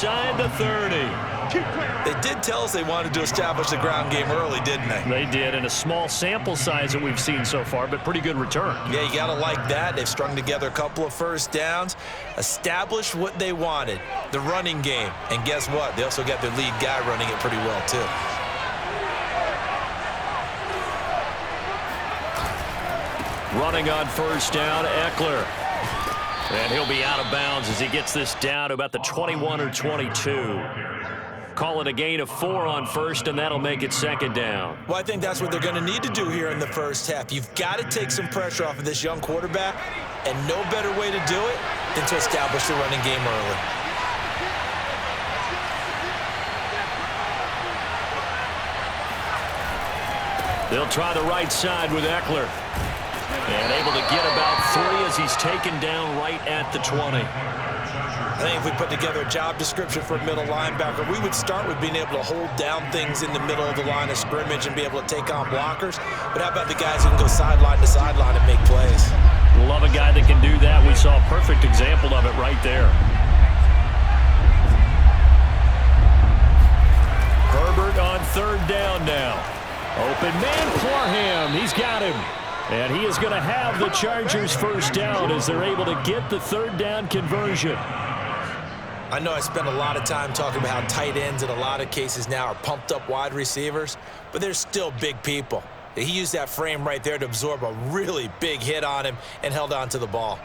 inside the 30. They did tell us they wanted to establish the ground game early, didn't they? They did, in a small sample size that we've seen so far, but pretty good return. Yeah, you got to like that. They've strung together a couple of first downs, established what they wanted, the running game. And guess what? They also got their lead guy running it pretty well, too. Running on first down, Eckler. And he'll be out of bounds as he gets this down to about the 21 or 22. Call it a gain of 4 on first, and that'll make it second down. Well, I think that's what they're going to need to do here in the first half. You've got to take some pressure off of this young quarterback, and no better way to do it than to establish the running game early. They'll try the right side with Eckler. And able to get about 3 as he's taken down right at the 20. I think if we put together a job description for a middle linebacker, we would start with being able to hold down things in the middle of the line of scrimmage and be able to take on blockers. But how about the guys who can go sideline to sideline and make plays? Love a guy that can do that. We saw a perfect example of it right there. Herbert on third down now. Open man, Parham. He's got him. And he is going to have the Chargers first down as they're able to get the third down conversion. I know I spent a lot of time talking about how tight ends in a lot of cases now are pumped up wide receivers, but they're still big people. He used that frame right there to absorb a really big hit on him and held on to the ball.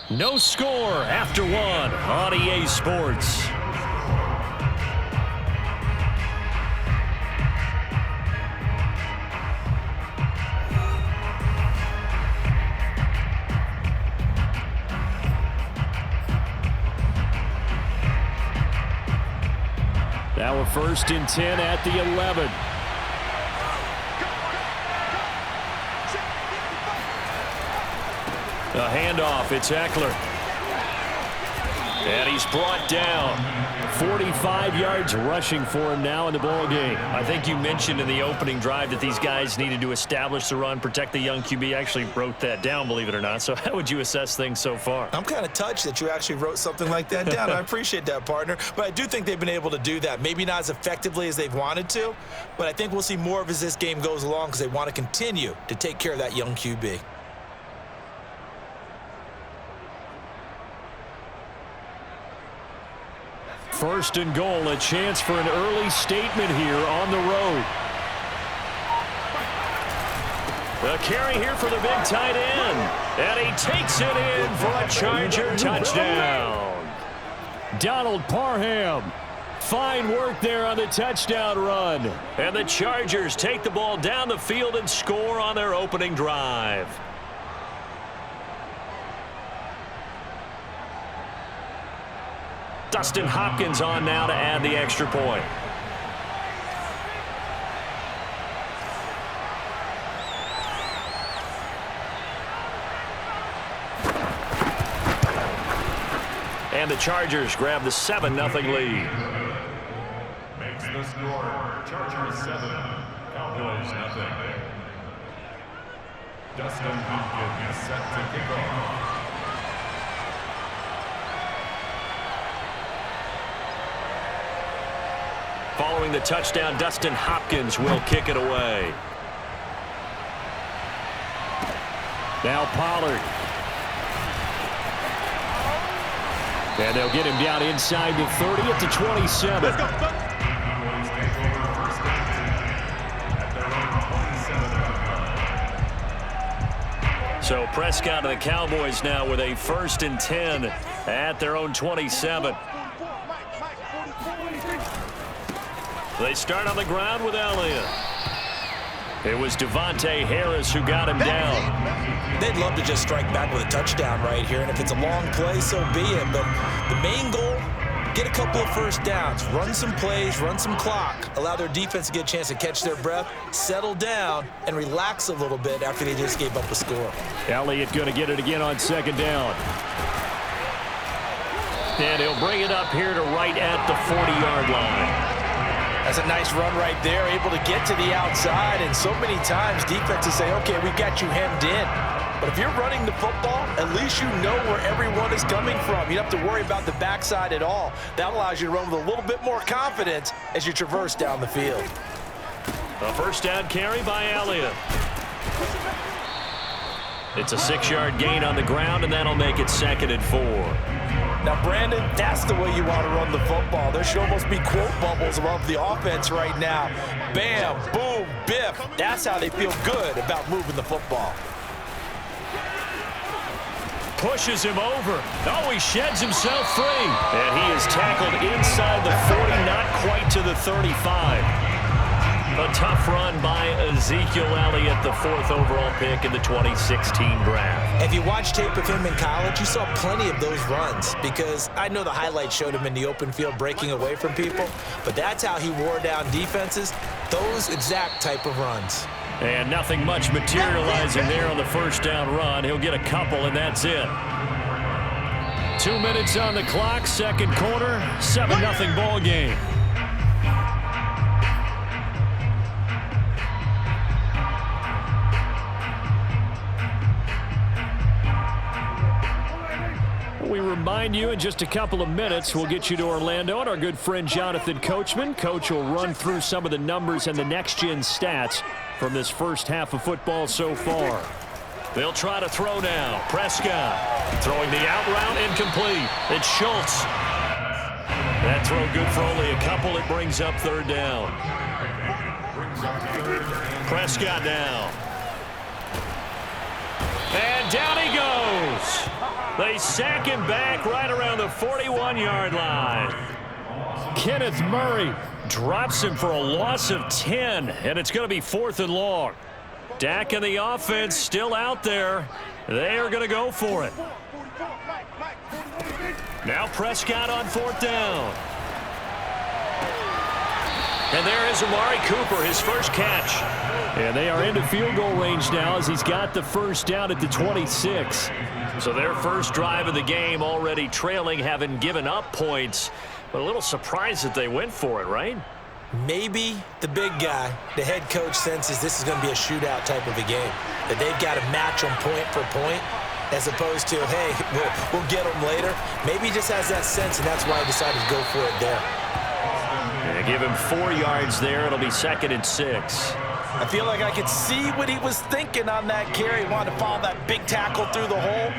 No score after 1 on EA Sports. Now we're first and 10 at the 11. A handoff, it's Eckler. And he's brought down. 45 yards rushing for him now in the ball game. I think you mentioned in the opening drive that these guys needed to establish the run, protect the young QB. I actually wrote that down, believe it or not. So how would you assess things so far? I'm kind of touched that you actually wrote something like that down. I appreciate that, partner. But I do think they've been able to do that. Maybe not as effectively as they've wanted to, but I think we'll see more of as this game goes along because they want to continue to take care of that young QB. First and goal, a chance for an early statement here on the road. A carry here for the big tight end. And he takes it in for a Charger touchdown. Donald Parham. Fine work there on the touchdown run. And the Chargers take the ball down the field and score on their opening drive. Dustin Hopkins on now to add the extra point. And the Chargers grab the 7-0 lead. Makes the score Chargers 7, Cowboys 0. Dustin Hopkins set to kick off. Following the touchdown, Dustin Hopkins will kick it away. Now Pollard. And they'll get him down inside the 30 at the 27. Let's go. Cowboys take over first down at their own 27. So Prescott and the Cowboys now with a first and 10 at their own 27. They start on the ground with Elliott. It was Devontae Harris who got him down. They'd love to just strike back with a touchdown right here, and if it's a long play, so be it. But the main goal, get a couple of first downs, run some plays, run some clock, allow their defense to get a chance to catch their breath, settle down, and relax a little bit after they just gave up a score. Elliott going to get it again on second down. And he'll bring it up here to right at the 40-yard line. I That's a nice run right there, able to get to the outside, and so many times defenses say, okay, we've got you hemmed in. But if you're running the football, at least you know where everyone is coming from. You don't have to worry about the backside at all. That allows you to run with a little bit more confidence as you traverse down the field. A first down carry by Elliott. It's a 6-yard gain on the ground, and that'll make it 2nd and 4. Now, Brandon, that's the way you want to run the football. There should almost be quote bubbles above the offense right now. Bam, boom, biff. That's how they feel good about moving the football. Pushes him over. Oh, he sheds himself free. And he is tackled inside the 40, not quite to the 35. A tough run by Ezekiel Elliott, the 4th overall pick in the 2016 draft. If you watch tape of him in college, you saw plenty of those runs, because I know the highlights showed him in the open field breaking away from people, but that's how he wore down defenses, those exact type of runs. And nothing much materializing there on the first down run. He'll get a couple, and that's it. 2 minutes on the clock, second quarter, 7-0 ball game. We remind you in just a couple of minutes, we'll get you to Orlando and our good friend Jonathan Coachman. Coach will run through some of the numbers and the next-gen stats from this first half of football so far. They'll try to throw now. Prescott throwing the out route, incomplete. It's Schultz. That throw good for only a couple. It brings up 3rd down. Prescott now. And down he goes. They sack him back right around the 41-yard line. Kenneth Murray drops him for a loss of 10, and it's going to be 4th and long. Dak and the offense still out there. They are going to go for it. Now Prescott on 4th down. And there is Amari Cooper, his first catch. And they are into field goal range now as he's got the first down at the 26. So their first drive of the game already trailing, having given up points. But a little surprised that they went for it, right? Maybe the big guy, the head coach, senses this is going to be a shootout type of a game. That they've got to match them point for point, as opposed to, hey, we'll get them later. Maybe he just has that sense, and that's why he decided to go for it there. And give him 4 yards there. It'll be 2nd and 6. I feel like I could see what he was thinking on that carry. He wanted to follow that big tackle through the hole.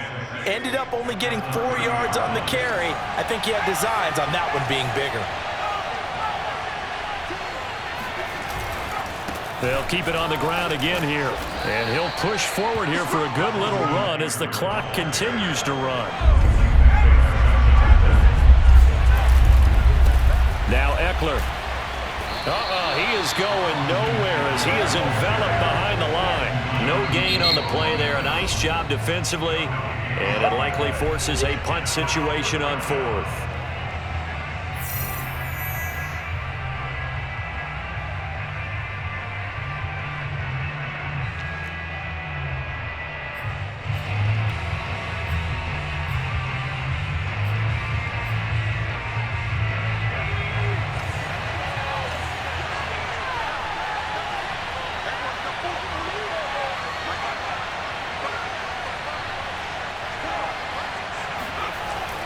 Ended up only getting 4 yards on the carry. I think he had designs on that one being bigger. They'll keep it on the ground again here. And he'll push forward here for a good little run as the clock continues to run. Now Eckler. He is going nowhere as he is enveloped behind the line. No gain on the play there. A nice job defensively. And it likely forces a punt situation on 4th.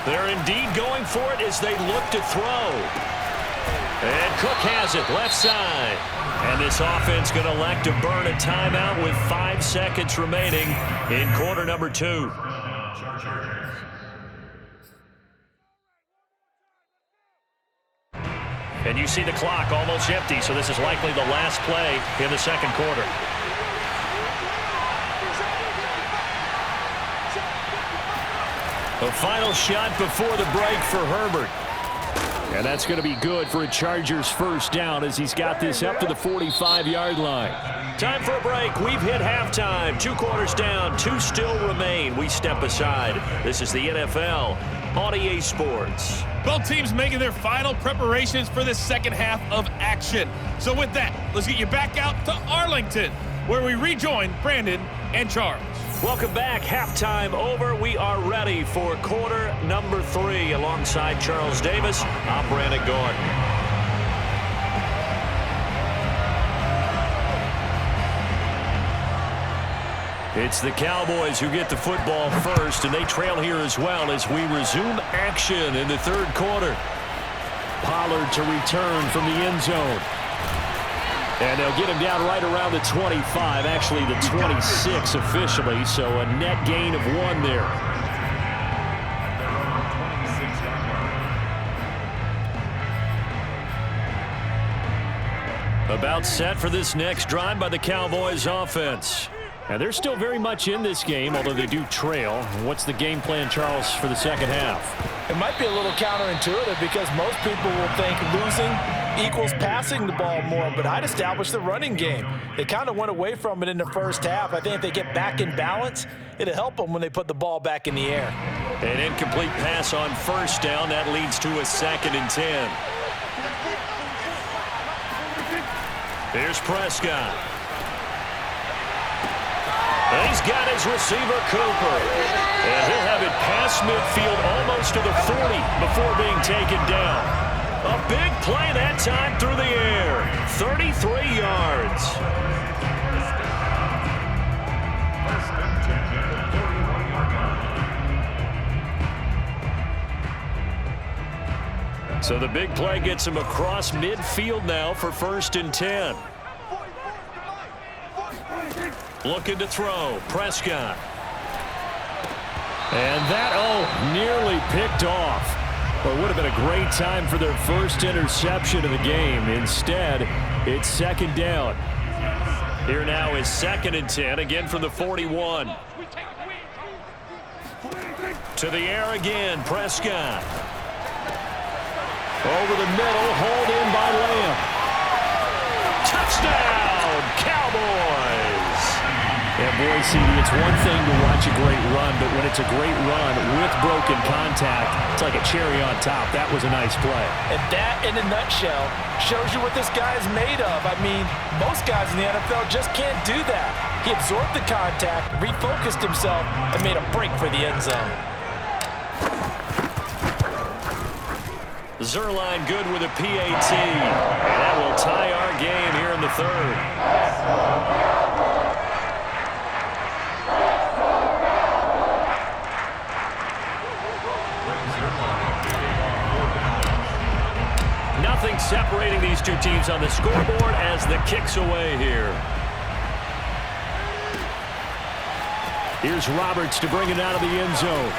They're indeed going for it as they look to throw. And Cook has it left side. And this offense going to elect to burn a timeout with 5 seconds remaining in quarter number 2. And you see the clock almost empty, so this is likely the last play in the second quarter. The final shot before the break for Herbert. And that's going to be good for a Chargers first down as he's got this up to the 45-yard line. Time for a break. We've hit halftime. 2 quarters down. 2 still remain. We step aside. This is the NFL on EA Sports. Both teams making their final preparations for the second half of action. So with that, let's get you back out to Arlington, where we rejoin Brandon and Charles. Welcome back. Halftime over. We are ready for quarter number 3. Alongside Charles Davis, I'm Brandon Gordon. It's the Cowboys who get the football first, and they trail here as well as we resume action in the third quarter. Pollard to return from the end zone. And they'll get him down right around the 25, actually the 26 officially, so a net gain of 1 there. About set for this next drive by the Cowboys offense. Now, they're still very much in this game, although they do trail. What's the game plan, Charles, for the second half? It might be a little counterintuitive because most people will think losing equals passing the ball more, but I'd establish the running game. They kind of went away from it in the first half. I think if they get back in balance, it'll help them when they put the ball back in the air. An incomplete pass on first down. That leads to a 2nd and 10. Here's Prescott. He's got his receiver, Cooper. And he'll have it past midfield almost to the 40 before being taken down. A big play that time through the air. 33 yards. So the big play gets him across midfield now for 1st and 10. Looking to throw. Prescott. And that, nearly picked off. Well, it would have been a great time for their first interception of the game. Instead, it's 2nd down. Here now is 2nd and 10, again from the 41. To the air again, Prescott. Over the middle, hauled in by Lamb. Touchdown, Cowboys! And boy, CD, it's one thing to watch a great run, but when it's a great run with broken contact, it's like a cherry on top. That was a nice play. And that, in a nutshell, shows you what this guy is made of. I mean, most guys in the NFL just can't do that. He absorbed the contact, refocused himself, and made a break for the end zone. Zerline good with a PAT. And that will tie our game here in the third. Nothing separating these two teams on the scoreboard as the kick's away here. Here's Roberts to bring it out of the end zone.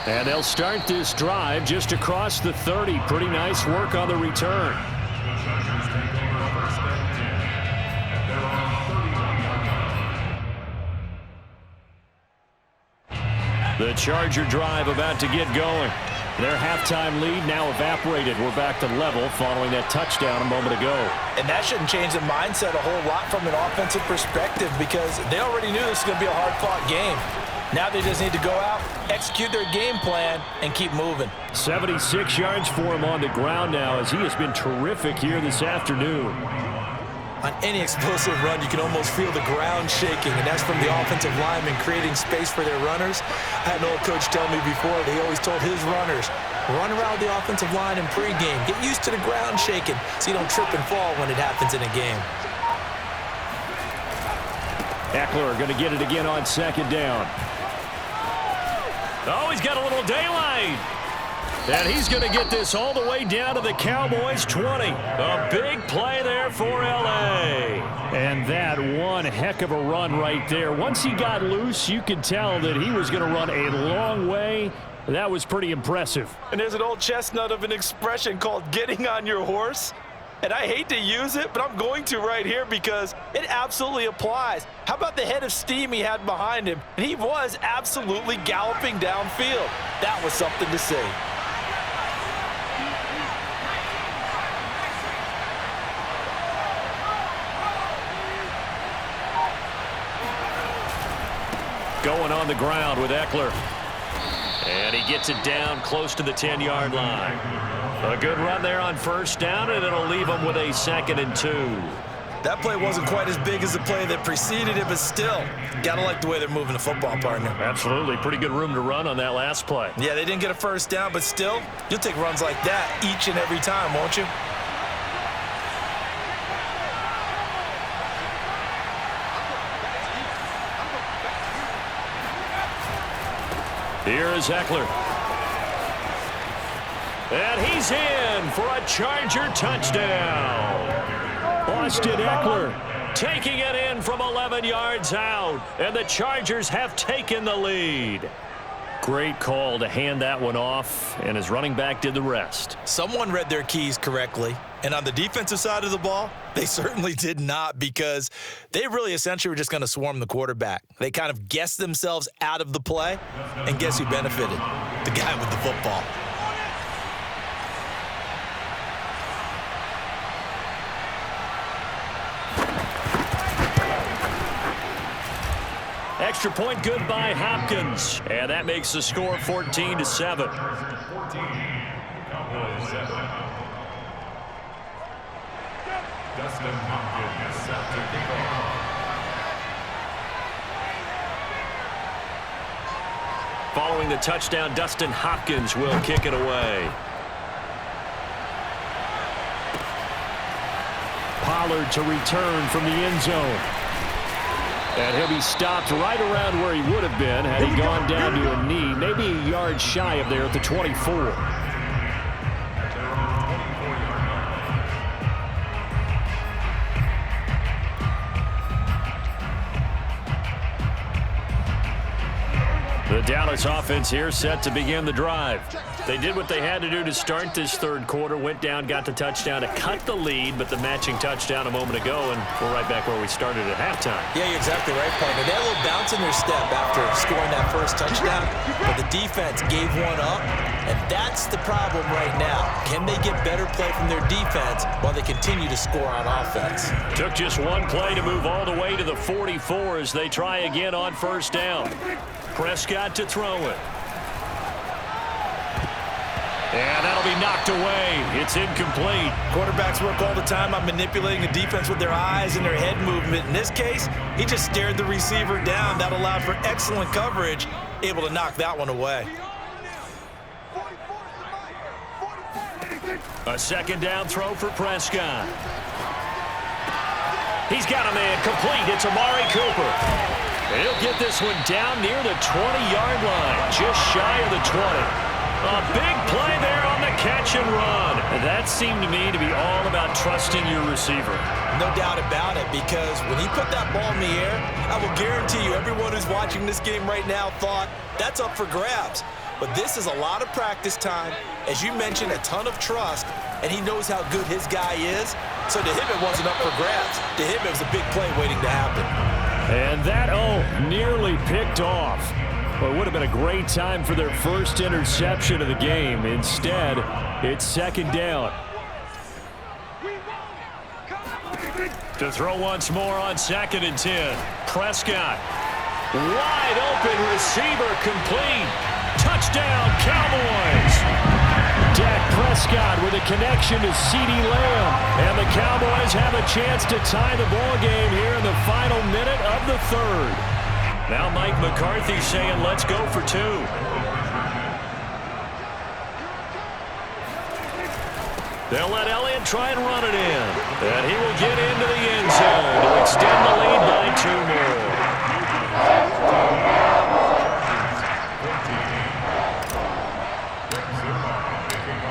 And they'll start this drive just across the 30. Pretty nice work on the return. The Charger drive about to get going. Their halftime lead now evaporated. We're back to level following that touchdown a moment ago. And that shouldn't change the mindset a whole lot from an offensive perspective because they already knew this was going to be a hard-fought game. Now they just need to go out, execute their game plan, and keep moving. 76 yards for him on the ground now as he has been terrific here this afternoon. On any explosive run, you can almost feel the ground shaking, and that's from the offensive linemen creating space for their runners. I had an old coach tell me before, they always told his runners, run around the offensive line in pregame. Get used to the ground shaking so you don't trip and fall when it happens in a game. Eckler going to get it again on 2nd down. Oh, he's got a little daylight. And he's going to get this all the way down to the Cowboys' 20. A big play there for L.A. And that one heck of a run right there. Once he got loose, you could tell that he was going to run a long way. That was pretty impressive. And there's an old chestnut of an expression called getting on your horse. And I hate to use it, but I'm going to right here because it absolutely applies. How about the head of steam he had behind him? And he was absolutely galloping downfield. That was something to see. Going on the ground with Eckler. And he gets it down close to the 10-yard line. A good run there on 1st down, and it'll leave him with a 2nd and 2. That play wasn't quite as big as the play that preceded it, but still, gotta like the way they're moving the football, partner. Absolutely. Pretty good room to run on that last play. Yeah, they didn't get a 1st down, but still, you'll take runs like that each and every time, won't you? Here is Eckler. And he's in for a Charger touchdown. Austin Eckler taking it in from 11 yards out. And the Chargers have taken the lead. Great call to hand that one off, and his running back did the rest. Someone read their keys correctly, and on the defensive side of the ball, they certainly did not, because they really essentially were just going to swarm the quarterback. They kind of guessed themselves out of the play, and guess who benefited? The guy with the football. Extra point good by Hopkins. And that makes the score 14-7. 14, Cowboys 7. Dustin Hopkins set to kick off. Following the touchdown, Dustin Hopkins will kick it away. Pollard to return from the end zone. And he'll be stopped right around where he would have been had he gone down to a knee, maybe a yard shy of there at the 24. The Dallas offense here set to begin the drive. They did what they had to do to start this third quarter, went down, got the touchdown to cut the lead, but the matching touchdown a moment ago, and we're right back where we started at halftime. Yeah, you're exactly right, partner. They had a little bounce in their step after scoring that first touchdown, but the defense gave one up, and that's the problem right now. Can they get better play from their defense while they continue to score on offense? Took just one play to move all the way to the 44 as they try again on first down. Prescott to throw it. And that'll be knocked away. It's incomplete. Quarterbacks work all the time on manipulating a defense with their eyes and their head movement. In this case, he just stared the receiver down. That allowed for excellent coverage, able to knock that one away. A second down throw for Prescott. He's got a man complete. It's Amari Cooper. And he'll get this one down near the 20-yard line, just shy of the 20. A big play there on the catch and run. That seemed to me to be all about trusting your receiver. No doubt about it, because when he put that ball in the air, I will guarantee you everyone who's watching this game right now thought that's up for grabs. But this is a lot of practice time. As you mentioned, a ton of trust, and he knows how good his guy is. So to him, it wasn't up for grabs. To him, it was a big play waiting to happen. And that, nearly picked off. Well, it would have been a great time for their first interception of the game. Instead, it's second down. To throw once more on 2nd and 10. Prescott. Wide open receiver complete. Touchdown, Cowboys. Dak Prescott with a connection to CeeDee Lamb. And the Cowboys have a chance to tie the ball game here in the final minute of the third. Now Mike McCarthy saying, let's go for 2. They'll let Elliott try and run it in. And he will get into the end zone to extend the lead by 2 more.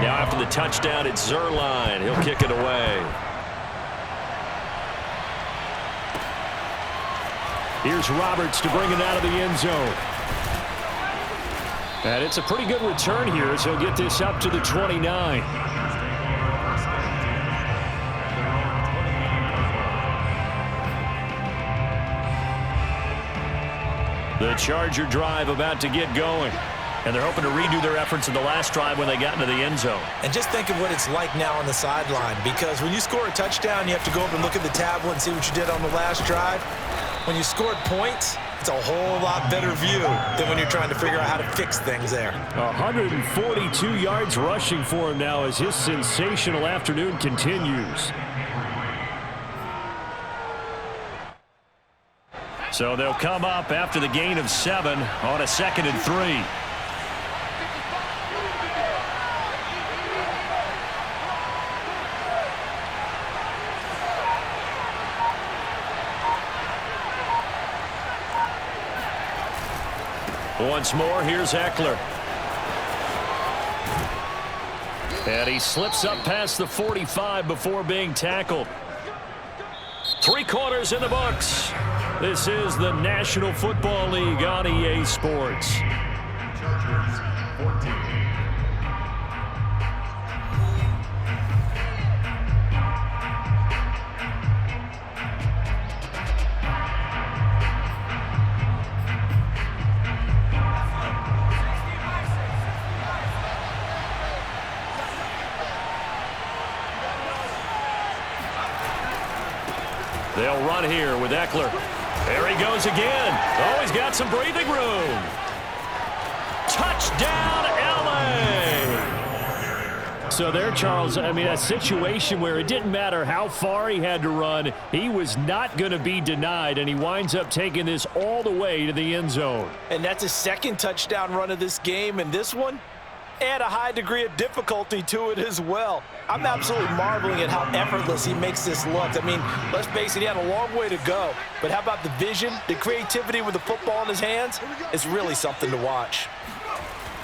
Now after the touchdown, it's Zerline. He'll kick it away. Here's Roberts to bring it out of the end zone. And it's a pretty good return here as he'll get this up to the 29. The Charger drive about to get going. And they're hoping to redo their efforts in the last drive when they got into the end zone. And just think of what it's like now on the sideline, because when you score a touchdown, you have to go up and look at the tablet and see what you did on the last drive. When you scored points, it's a whole lot better view than when you're trying to figure out how to fix things there. 142 yards rushing for him now as his sensational afternoon continues. So they'll come up after the gain of 7 on a 2nd and 3. Once more, here's Eckler. And he slips up past the 45 before being tackled. 3 quarters in the books. This is the National Football League on EA Sports. Chargers 14. They'll run here with Eckler. There he goes again. Oh, he's got some breathing room. Touchdown, L.A. So there, Charles, I mean, a situation where it didn't matter how far he had to run. He was not going to be denied, and he winds up taking this all the way to the end zone. And that's his second touchdown run of this game, and this one, add a high degree of difficulty to it as well. I'm absolutely marveling at how effortless he makes this look. I mean, let's face it, he had a long way to go. But how about the vision, the creativity with the football in his hands? It's really something to watch.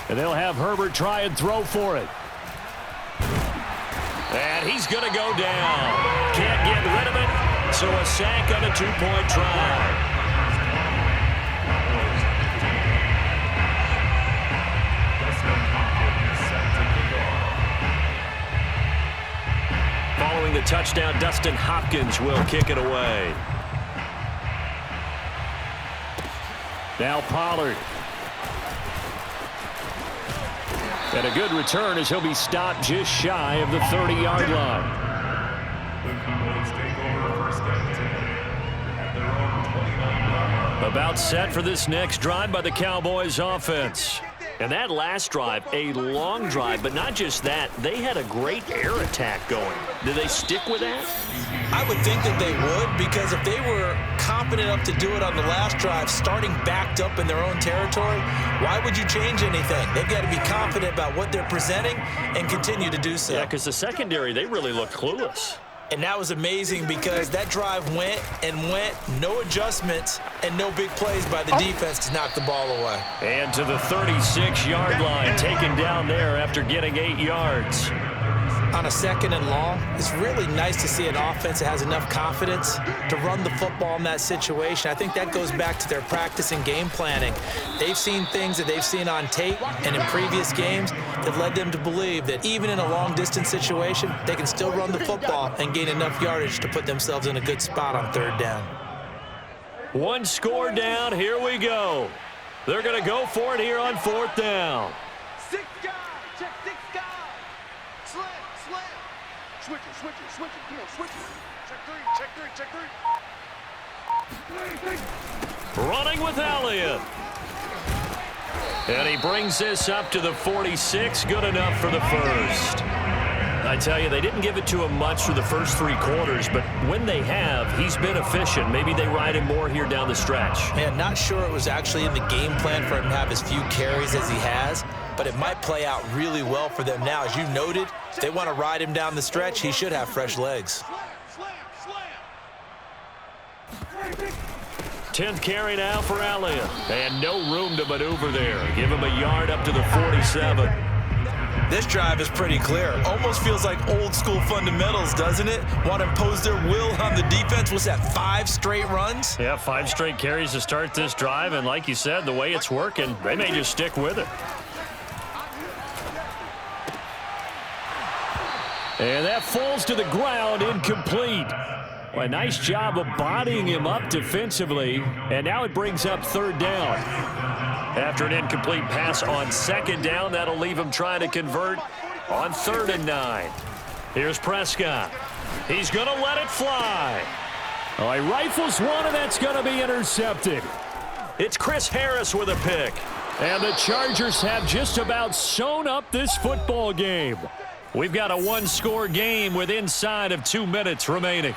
And they'll have Herbert try and throw for it. And he's going to go down. Can't get rid of it, so a sack on a 2-point try. Following the touchdown, Dustin Hopkins will kick it away. Now Pollard. And a good return as he'll be stopped just shy of the 30-yard line. The Cowboys take over first and 10 at their own 29-yard line. About set for this next drive by the Cowboys offense. And that last drive, a long drive, but not just that. They had a great air attack going. Do they stick with that? I would think that they would, because if they were confident enough to do it on the last drive, starting backed up in their own territory, why would you change anything? They've got to be confident about what they're presenting and continue to do so. Yeah, because the secondary, they really look clueless. And that was amazing because that drive went and went, no adjustments, and no big plays by the defense to knock the ball away. And to the 36-yard line, taken down there after getting 8 yards. On a 2nd and long, it's really nice to see an offense that has enough confidence to run the football in that situation. I think that goes back to their practice and game planning. They've seen things that they've seen on tape and in previous games that led them to believe that even in a long-distance situation, they can still run the football and gain enough yardage to put themselves in a good spot on 3rd down. 1 score down, here we go. They're going to go for it here on 4th down. 6 guys, check 6 guys. Slant. Switch it, come on, switch it. Check 3. Running with Elliott. And he brings this up to the 46, good enough for the first. I tell you, they didn't give it to him much for the first 3 quarters, but when they have, he's been efficient. Maybe they ride him more here down the stretch. Man, not sure it was actually in the game plan for him to have as few carries as he has, but it might play out really well for them now. As you noted, if they want to ride him down the stretch, he should have fresh legs. Slam. 10th carry now for Elliott. And no room to maneuver there. Give him a yard up to the 47. This drive is pretty clear. Almost feels like old school fundamentals, doesn't it? Want to impose their will on the defense. What's that, 5 straight runs? Yeah, 5 straight carries to start this drive. And like you said, the way it's working, they may just stick with it. And that falls to the ground, incomplete. Well, a nice job of bodying him up defensively. And now it brings up 3rd down. After an incomplete pass on 2nd down, that'll leave him trying to convert on 3rd and 9. Here's Prescott. He's going to let it fly. Oh, he rifles one, and that's going to be intercepted. It's Chris Harris with a pick. And the Chargers have just about sewn up this football game. We've got a 1-score game with inside of 2 minutes remaining.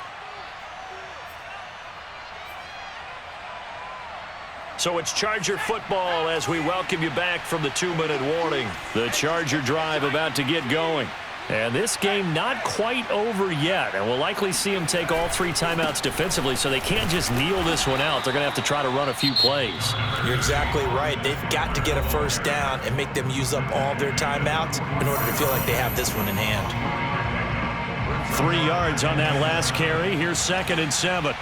So it's Charger football as we welcome you back from the 2-minute warning. The Charger drive about to get going. And this game not quite over yet, and we'll likely see them take all 3 timeouts defensively, so they can't just kneel this one out. They're going to have to try to run a few plays. You're exactly right. They've got to get a first down and make them use up all their timeouts in order to feel like they have this one in hand. 3 yards on that last carry. Here's 2nd and 7.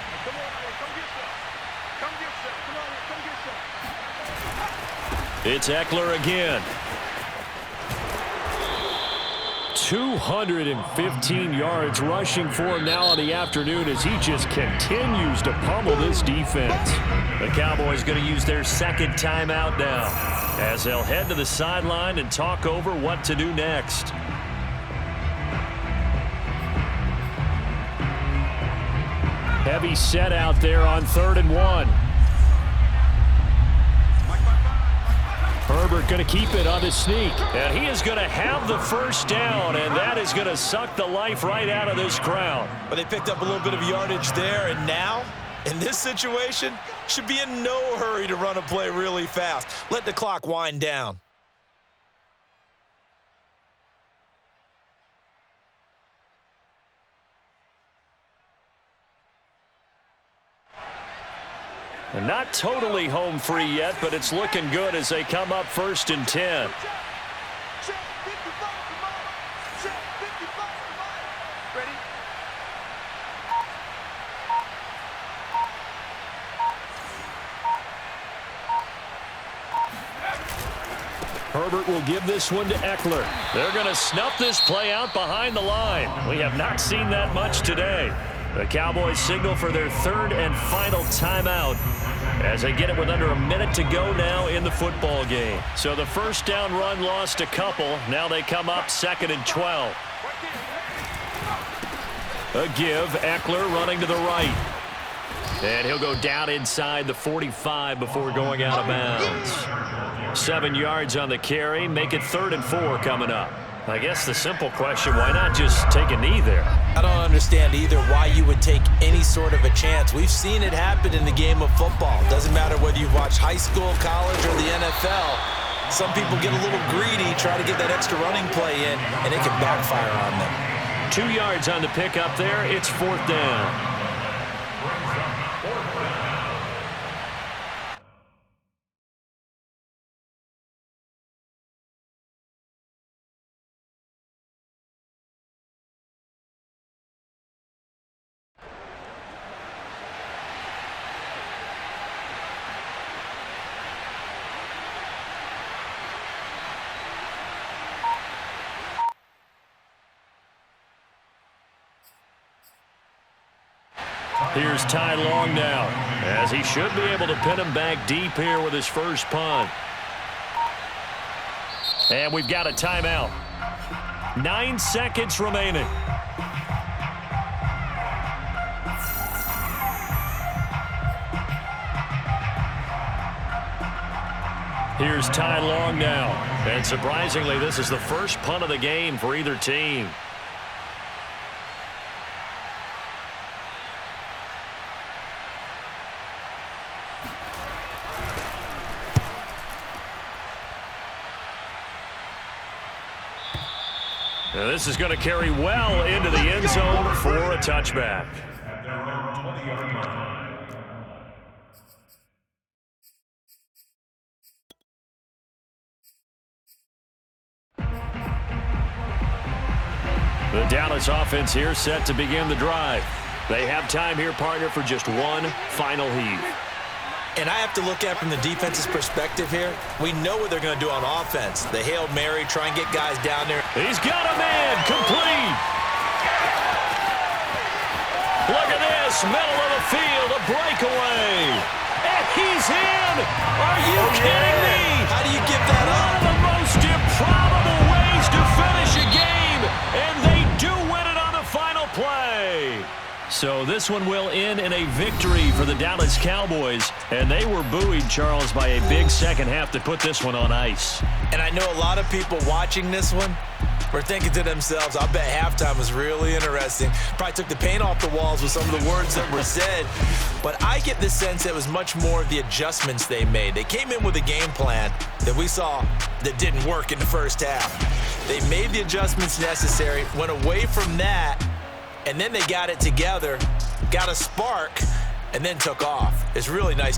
It's Eckler again. 215 yards rushing for him now in the afternoon as he just continues to pummel this defense. The Cowboys going to use their 2nd timeout now as they'll head to the sideline and talk over what to do next. Heavy set out there on 3rd and 1. Herbert going to keep it on the sneak. And he is going to have the first down, and that is going to suck the life right out of this crowd. But they picked up a little bit of yardage there, and now, in this situation, should be in no hurry to run a play really fast. Let the clock wind down. And not totally home free yet, but it's looking good as they come up 1st and 10. Check 55, check 55, ready? Herbert will give this one to Eckler. They're going to snuff this play out behind the line. We have not seen that much today. The Cowboys signal for their 3rd and final timeout as they get it with under a minute to go now in the football game. So the first down run lost a couple. Now they come up 2nd and 12. A give. Eckler running to the right. And he'll go down inside the 45 before going out of bounds. 7 yards on the carry. Make it 3rd and 4 coming up. I guess the simple question, why not just take a knee there? I don't understand either why you would take any sort of a chance. We've seen it happen in the game of football. Doesn't matter whether you've watched high school, college, or the NFL. Some people get a little greedy, try to get that extra running play in, and it can backfire on them. 2 yards on the pickup there. It's 4th down. Here's Ty Long now, as he should be able to pin him back deep here with his first punt. And we've got a timeout. 9 seconds remaining. Here's Ty Long now. And surprisingly, this is the first punt of the game for either team. Now this is going to carry well into the end zone for a touchback. At their own 20-yard line. The Dallas offense here set to begin the drive. They have time here, partner, for just one final heave. And I have to look at it from the defense's perspective here. We know what they're going to do on offense. The Hail Mary, try and get guys down there. He's got a man, complete. Look at this, middle of the field, a breakaway. And he's in. Are you kidding me? How do you give that One up? of the most improbable ways to finish a game, and they do win it on the final play. So this one will end in a victory for the Dallas Cowboys, and they were buoyed, Charles, by a big second half to put this one on ice. And I know a lot of people watching this one, were thinking to themselves, I bet halftime was really interesting. Probably took the paint off the walls with some of the words that were said. But I get the sense it was much more of the adjustments they made. They came in with a game plan that we saw that didn't work in the first half. They made the adjustments necessary, went away from that, and then they got it together, got a spark, and then took off. It's really nice.